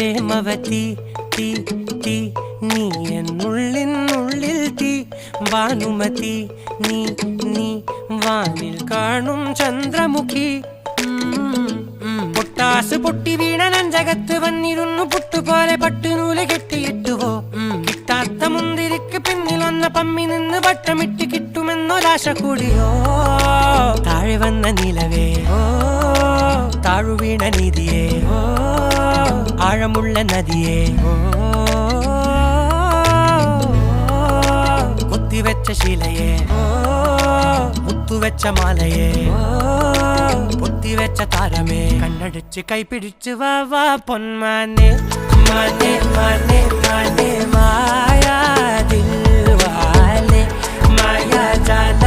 പ്രേമവതി തീ തീ നീ എന്നുള്ളിൽ തീ ഭാനുമതി നീ നീ വാനിൽ കാണും ചന്ദ്രമുഖി പൊട്ടാസ് പൊട്ടി വീണ നെഞ്ചകത്ത് വന്നിരുന്നു പുട്ടുപോലെ പട്ടുനൂല് കെട്ടിയിട്ടുവോ കിട്ടാത്ത മുന്തിരിക്ക് പിന്നിൽ വന്ന പമ്മി നിന്ന് വട്ടമിട്ട് കിട്ടുമെന്നൊരാശ കൂടിയോ താഴെ വന്ന നിലവേ താഴു വീണ നിധിയേ ആഴമുള്ള നദിയേ കൊത്തിവെച്ച ശിലയേ മുത്തുവെച്ച മാലയേ പൊത്തിവെച്ച താരമേ കണ്ണടിച്ച് കൈപിടിച്ച് വാ വാ പൊന്മാനെ മാനെ മാനെ മാനെ മായാ ദിൽവാലെ മായാ ജാല